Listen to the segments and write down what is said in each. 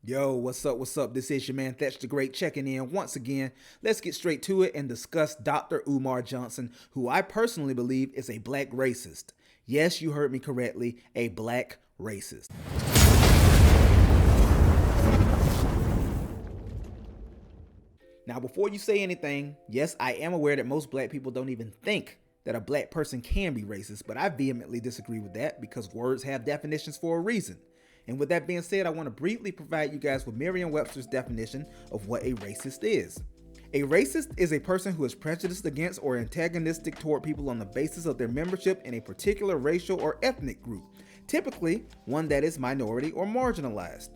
Yo, what's up? What's up? This is your man Thatch the Great checking in once again. Let's get straight to it and discuss Dr. Umar Johnson, who I personally believe is a black racist. Yes, you heard me correctly, a black racist. Now, before you say anything, yes, I am aware that most black people don't even think that a black person can be racist, but I vehemently disagree with that because words have definitions for a reason. And with that being said, I want to briefly provide you guys with Merriam-Webster's definition of what a racist is. A racist is a person who is prejudiced against or antagonistic toward people on the basis of their membership in a particular racial or ethnic group, typically one that is minority or marginalized.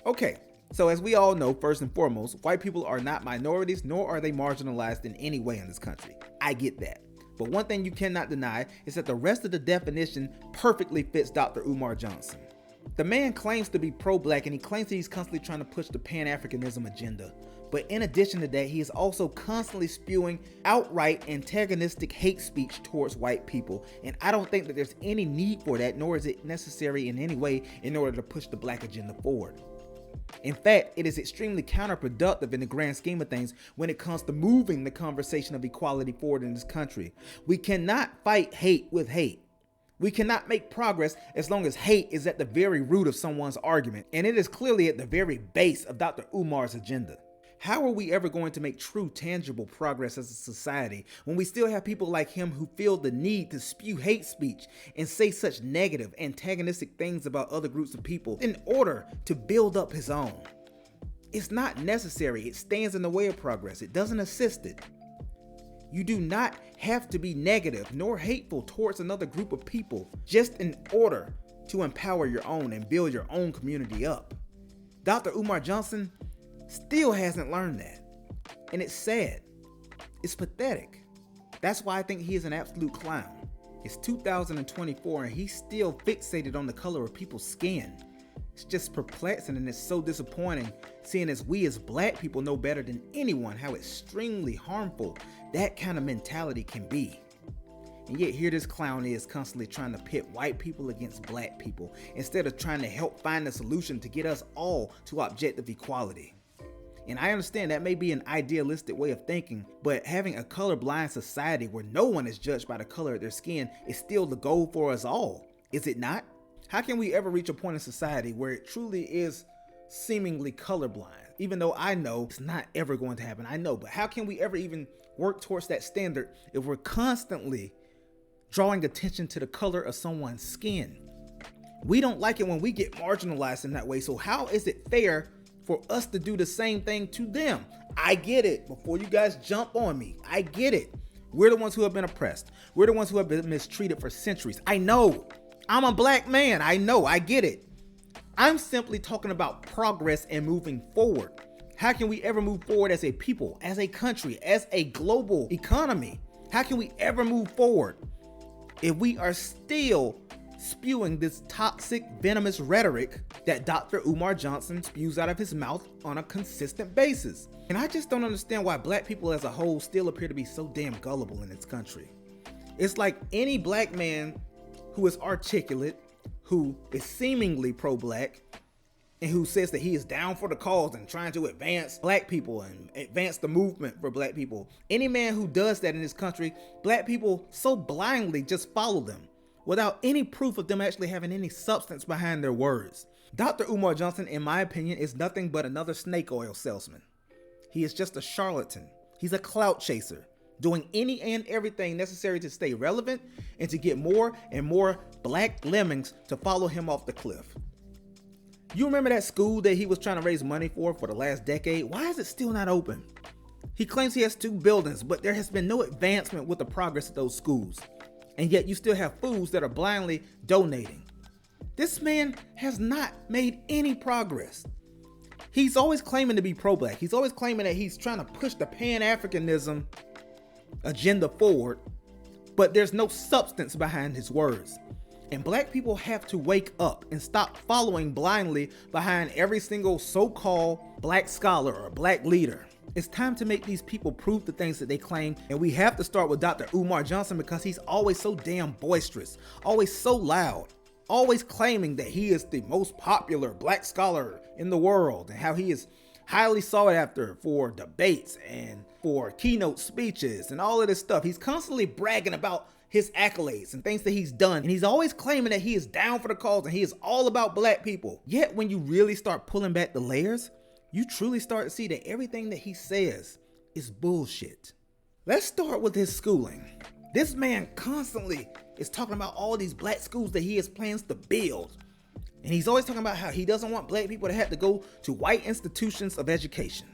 Okay, so as we all know, first and foremost, white people are not minorities nor are they marginalized in any way in this country. I get that. But one thing you cannot deny is that the rest of the definition perfectly fits Dr. Umar Johnson. The man claims to be pro-black and he claims that he's constantly trying to push the Pan Africanism agenda. But in addition to that, he is also constantly spewing outright antagonistic hate speech towards white people. And I don't think that there's any need for that, nor is it necessary in any way in order to push the black agenda forward. In fact, it is extremely counterproductive in the grand scheme of things when it comes to moving the conversation of equality forward in this country. We cannot fight hate with hate. We cannot make progress as long as hate is at the very root of someone's argument, and it is clearly at the very base of Dr. Umar's agenda. How are we ever going to make true, tangible progress as a society when we still have people like him who feel the need to spew hate speech and say such negative, antagonistic things about other groups of people in order to build up his own? It's not necessary. It stands in the way of progress. It doesn't assist it. You do not have to be negative nor hateful towards another group of people just in order to empower your own and build your own community up. Dr. Umar Johnson still hasn't learned that. And it's sad. It's pathetic. That's why I think he is an absolute clown. It's 2024 and he's still fixated on the color of people's skin. It's just perplexing and it's so disappointing seeing as we as black people know better than anyone how extremely harmful that kind of mentality can be. And yet here this clown is constantly trying to pit white people against black people instead of trying to help find a solution to get us all to objective equality. And I understand that may be an idealistic way of thinking, but having a colorblind society where no one is judged by the color of their skin is still the goal for us all, is it not? How can we ever reach a point in society where it truly is seemingly colorblind? Even though I know it's not ever going to happen, I know, but how can we ever even work towards that standard if we're constantly drawing attention to the color of someone's skin? We don't like it when we get marginalized in that way, so how is it fair for us to do the same thing to them? I get it. Before you guys jump on me, I get it. We're the ones who have been oppressed. We're the ones who have been mistreated for centuries. I know. I'm a black man. I know. I get it. I'm simply talking about progress and moving forward. How can we ever move forward as a people, as a country, as a global economy? How can we ever move forward if we are still spewing this toxic, venomous rhetoric that Dr. Umar Johnson spews out of his mouth on a consistent basis? And I just don't understand why black people as a whole still appear to be so damn gullible in this country. It's like any black man who is articulate, who is seemingly pro-black, and who says that he is down for the cause and trying to advance black people and advance the movement for black people. Any man who does that in this country, black people so blindly just follow them without any proof of them actually having any substance behind their words. Dr. Umar Johnson, in my opinion, is nothing but another snake oil salesman. He is just a charlatan. He's a clout chaser, doing any and everything necessary to stay relevant and to get more and more black lemmings to follow him off the cliff. You remember that school that he was trying to raise money for the last decade? Why is it still not open? He claims he has 2 buildings, but there has been no advancement with the progress of those schools. And yet you still have fools that are blindly donating. This man has not made any progress. He's always claiming to be pro-black. He's always claiming that he's trying to push the Pan-Africanism agenda forward, but there's no substance behind his words. And black people have to wake up and stop following blindly behind every single so-called black scholar or black leader. It's time to make these people prove the things that they claim, and we have to start with Dr. Umar Johnson because he's always so damn boisterous, always so loud. always claiming that he is the most popular black scholar in the world and how he is highly sought after for debates and for keynote speeches and all of this stuff. He's constantly bragging about his accolades and things that he's done. And he's always claiming that he is down for the cause and he is all about black people. Yet when you really start pulling back the layers, you truly start to see that everything that he says is bullshit. Let's start with his schooling. This man constantly is talking about all these black schools that he has plans to build. And he's always talking about how he doesn't want black people to have to go to white institutions of education.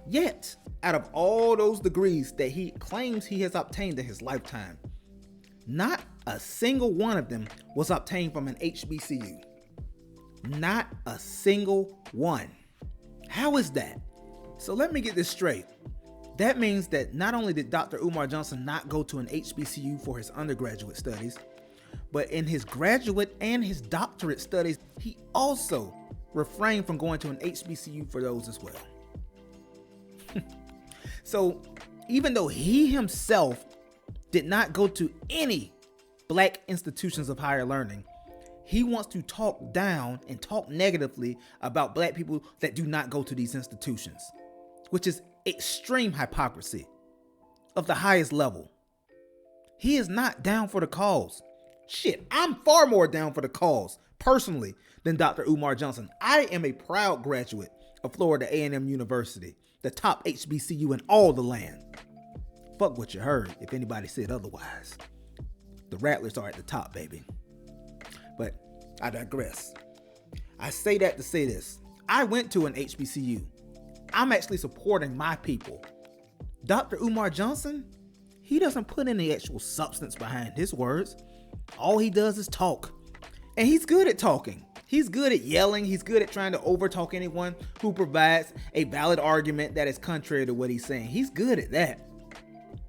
Yet, out of all those degrees that he claims he has obtained in his lifetime, not a single one of them was obtained from an HBCU. Not a single one. How is that? So let me get this straight. That means that not only did Dr. Umar Johnson not go to an HBCU for his undergraduate studies, but in his graduate and his doctorate studies, he also refrained from going to an HBCU for those as well. So even though he himself did not go to any black institutions of higher learning, he wants to talk down and talk negatively about black people that do not go to these institutions, which is extreme hypocrisy of the highest level. He is not down for the cause. Shit, I'm far more down for the cause, personally, than Dr. Umar Johnson. I am a proud graduate of Florida A&M University, the top HBCU in all the land. Fuck what you heard if anybody said otherwise. The Rattlers are at the top, baby. But I digress. I say that to say this. I went to an HBCU. I'm actually supporting my people. Dr. Umar Johnson, he doesn't put any actual substance behind his words. All he does is talk. And he's good at talking. He's good at yelling. He's good at trying to overtalk anyone who provides a valid argument that is contrary to what he's saying. He's good at that.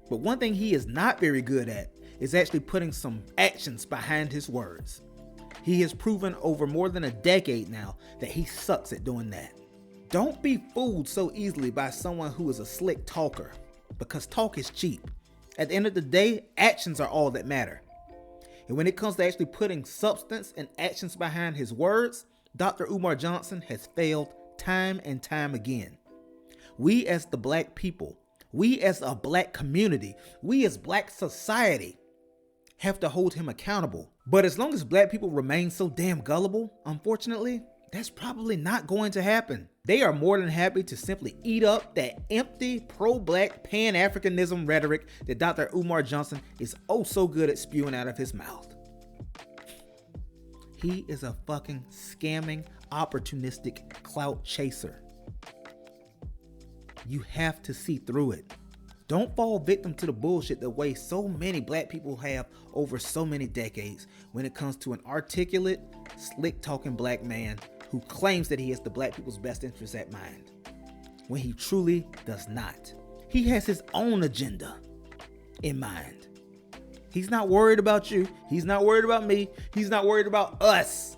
But one thing he is not very good at is actually putting some actions behind his words. He has proven over more than a decade now that he sucks at doing that. Don't be fooled so easily by someone who is a slick talker, because talk is cheap. At the end of the day, actions are all that matter. And when it comes to actually putting substance and actions behind his words, Dr. Umar Johnson has failed time and time again. We as the black people, we as a black community, we as black society have to hold him accountable. But as long as black people remain so damn gullible, unfortunately, that's probably not going to happen. They are more than happy to simply eat up that empty pro-black Pan Africanism rhetoric that Dr. Umar Johnson is oh so good at spewing out of his mouth. He is a fucking scamming, opportunistic clout chaser. You have to see through it. Don't fall victim to the bullshit the way so many black people have over so many decades when it comes to an articulate, slick-talking black man who claims that he has the black people's best interests at mind, when he truly does not. He has his own agenda in mind. He's not worried about you. He's not worried about me. He's not worried about us.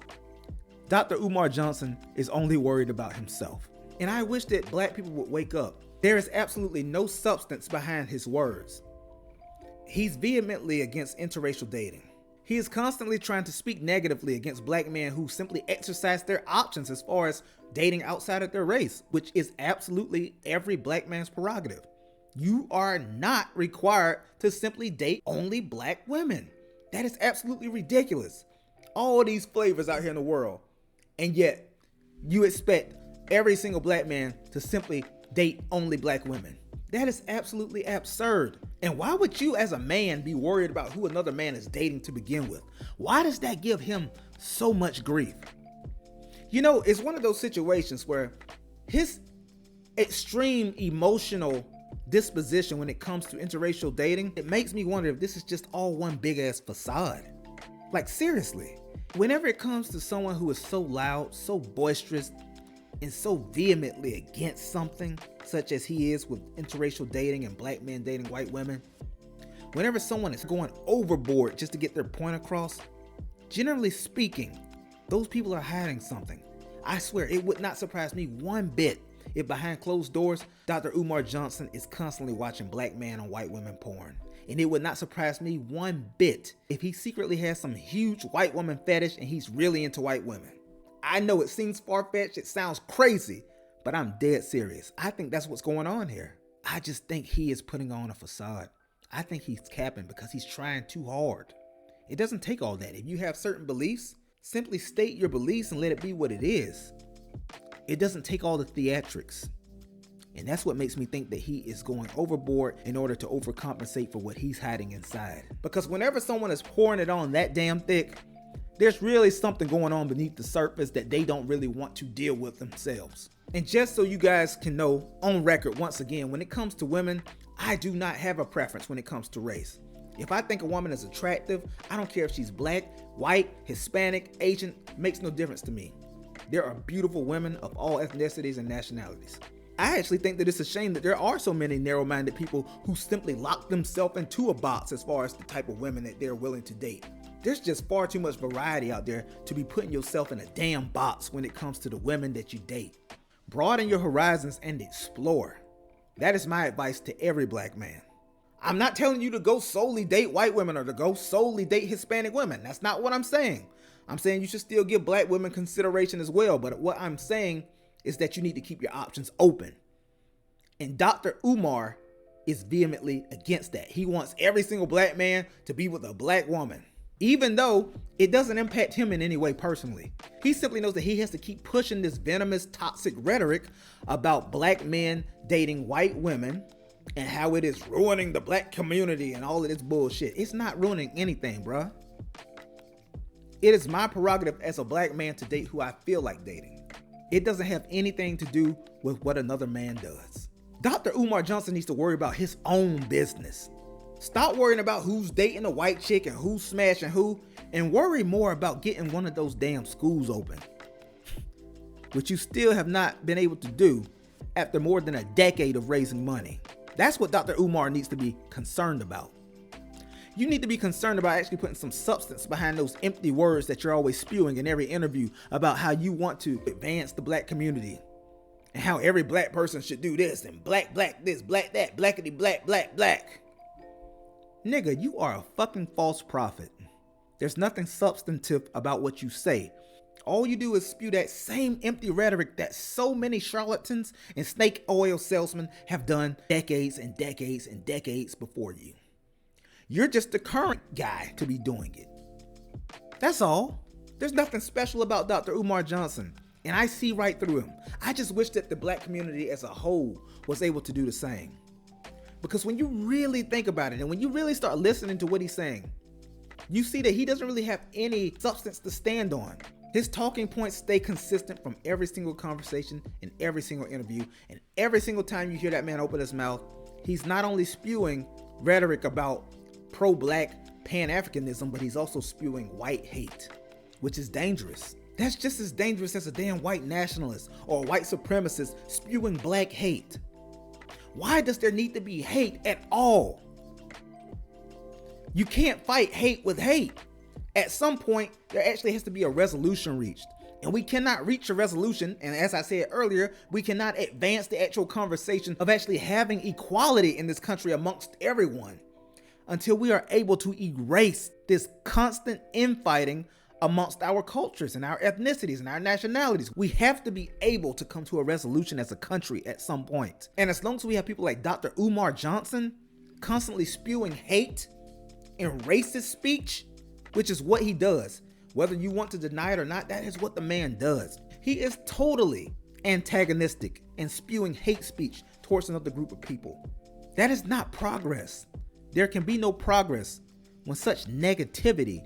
Dr. Umar Johnson is only worried about himself. And I wish that black people would wake up. There is absolutely no substance behind his words. He's vehemently against interracial dating. He is constantly trying to speak negatively against black men who simply exercise their options as far as dating outside of their race, which is absolutely every black man's prerogative. You are not required to simply date only black women. That is absolutely ridiculous. All these flavors out here in the world, and yet you expect every single black man to simply date only black women. That is absolutely absurd. And why would you as a man be worried about who another man is dating to begin with? Why does that give him so much grief? You know, it's one of those situations where his extreme emotional disposition when it comes to interracial dating, it makes me wonder if this is just all one big ass facade. Like seriously, whenever it comes to someone who is so loud, so boisterous, and so vehemently against something, such as he is with interracial dating and black men dating white women, whenever someone is going overboard just to get their point across, generally speaking, those people are hiding something. I swear, it would not surprise me one bit if behind closed doors, Dr. Umar Johnson is constantly watching black man on white women porn. And it would not surprise me one bit if he secretly has some huge white woman fetish and he's really into white women. I know it seems far-fetched, it sounds crazy, but I'm dead serious. I think that's what's going on here. I just think he is putting on a facade. I think he's capping because he's trying too hard. It doesn't take all that. If you have certain beliefs, simply state your beliefs and let it be what it is. It doesn't take all the theatrics. And that's what makes me think that he is going overboard in order to overcompensate for what he's hiding inside. Because whenever someone is pouring it on that damn thick, there's really something going on beneath the surface that they don't really want to deal with themselves. And just so you guys can know, on record once again, when it comes to women, I do not have a preference when it comes to race. If I think a woman is attractive, I don't care if she's black, white, Hispanic, Asian, makes no difference to me. There are beautiful women of all ethnicities and nationalities. I actually think that it's a shame that there are so many narrow-minded people who simply lock themselves into a box as far as the type of women that they're willing to date. There's just far too much variety out there to be putting yourself in a damn box when it comes to the women that you date. Broaden your horizons and explore. That is my advice to every black man. I'm not telling you to go solely date white women or to go solely date Hispanic women. That's not what I'm saying. I'm saying you should still give black women consideration as well. But what I'm saying is that you need to keep your options open. And Dr. Umar is vehemently against that. He wants every single black man to be with a black woman, even though it doesn't impact him in any way personally. He simply knows that he has to keep pushing this venomous, toxic rhetoric about black men dating white women and how it is ruining the black community and all of this bullshit. It's not ruining anything, bruh. It is my prerogative as a black man to date who I feel like dating. It doesn't have anything to do with what another man does. Dr. Umar Johnson needs to worry about his own business. Stop worrying about who's dating a white chick and who's smashing who, and worry more about getting one of those damn schools open, which you still have not been able to do after more than a decade of raising money. That's what Dr. Umar needs to be concerned about. You need to be concerned about actually putting some substance behind those empty words that you're always spewing in every interview about how you want to advance the black community and how every black person should do this and black this, black that, blackity black. Nigga, you are a fucking false prophet. There's nothing substantive about what you say. All you do is spew that same empty rhetoric that so many charlatans and snake oil salesmen have done decades and decades and decades before you. You're just the current guy to be doing it. That's all. There's nothing special about Dr. Umar Johnson, and I see right through him. I just wish that the black community as a whole was able to do the same. Because when you really think about it, and when you really start listening to what he's saying, you see that he doesn't really have any substance to stand on. His talking points stay consistent from every single conversation and every single interview, and every single time you hear that man open his mouth, he's not only spewing rhetoric about pro-black Pan-Africanism, but he's also spewing white hate, which is dangerous. That's just as dangerous as a damn white nationalist or a white supremacist spewing black hate. Why does there need to be hate at all? You can't fight hate with hate. At some point, there actually has to be a resolution reached. And we cannot reach a resolution, and as I said earlier, we cannot advance the actual conversation of actually having equality in this country amongst everyone until we are able to erase this constant infighting amongst our cultures and our ethnicities and our nationalities. We have to be able to come to a resolution as a country at some point. And as long as we have people like Dr. Umar Johnson constantly spewing hate and racist speech, which is what he does, whether you want to deny it or not, that is what the man does. He is totally antagonistic and spewing hate speech towards another group of people. That is not progress. There can be no progress when such negativity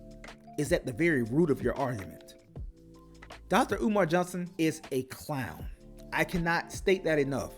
is at the very root of your argument. Dr. Umar Johnson is a clown. I cannot state that enough.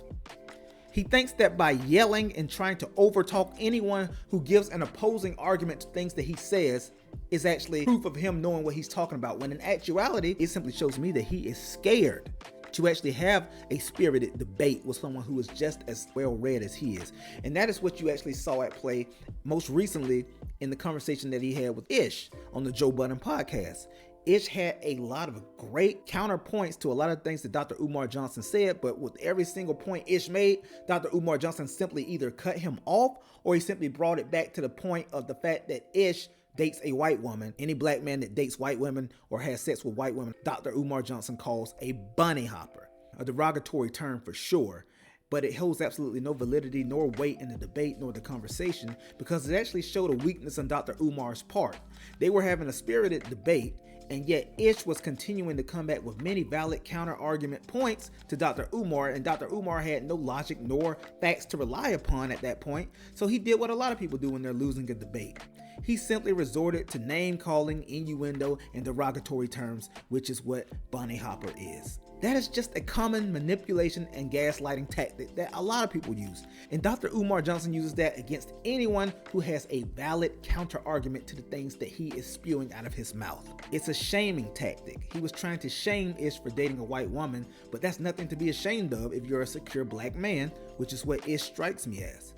He thinks that by yelling and trying to overtalk anyone who gives an opposing argument to things that he says is actually proof of him knowing what he's talking about, when in actuality, it simply shows me that he is scared to actually have a spirited debate with someone who is just as well read as he is. And that is what you actually saw at play most recently in the conversation that he had with Ish on the Joe Budden podcast. Ish had a lot of great counterpoints to a lot of things that Dr. Umar Johnson said, but with every single point Ish made, Dr. Umar Johnson simply either cut him off or he simply brought it back to the point of the fact that Ish dates a white woman. Any black man that dates white women or has sex with white women, Dr. Umar Johnson calls a bunny hopper, a derogatory term for sure, but it holds absolutely no validity nor weight in the debate nor the conversation because it actually showed a weakness on Dr. Umar's part. They were having a spirited debate, and yet Ish was continuing to come back with many valid counter-argument points to Dr. Umar, and Dr. Umar had no logic nor facts to rely upon at that point, so he did what a lot of people do when they're losing a debate. He simply resorted to name-calling, innuendo, and derogatory terms, which is what bunny hopper is. That is just a common manipulation and gaslighting tactic that a lot of people use. And Dr. Umar Johnson uses that against anyone who has a valid counter-argument to the things that he is spewing out of his mouth. It's a shaming tactic. He was trying to shame Ish for dating a white woman, but that's nothing to be ashamed of if you're a secure black man, which is what Ish strikes me as.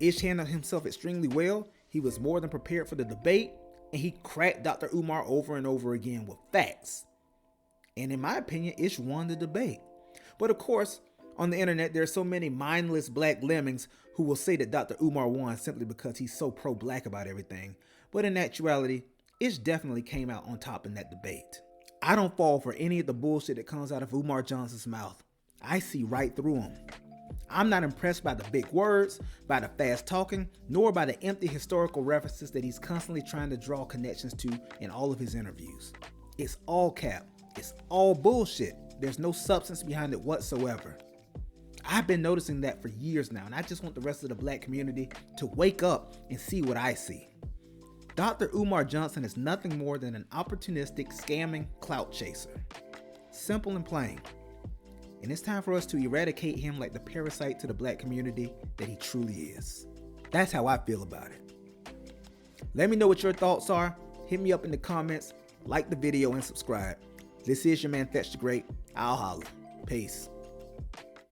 Ish handled himself extremely well. He was more than prepared for the debate, and he cracked Dr. Umar over and over again with facts. And in my opinion, Ish won the debate. But of course, on the internet, there are so many mindless black lemmings who will say that Dr. Umar won simply because he's so pro-black about everything. But in actuality, Ish definitely came out on top in that debate. I don't fall for any of the bullshit that comes out of Umar Johnson's mouth. I see right through him. I'm not impressed by the big words, by the fast talking, nor by the empty historical references that he's constantly trying to draw connections to in all of his interviews. It's all cap. It's all bullshit. There's no substance behind it whatsoever. I've been noticing that for years now, and I just want the rest of the black community to wake up and see what I see. Dr. Umar Johnson is nothing more than an opportunistic, scamming clout chaser. Simple and plain. And it's time for us to eradicate him like the parasite to the black community that he truly is. That's how I feel about it. Let me know what your thoughts are. Hit me up in the comments, like the video, and subscribe. This is your man Fetch the Great. I'll holler. Peace.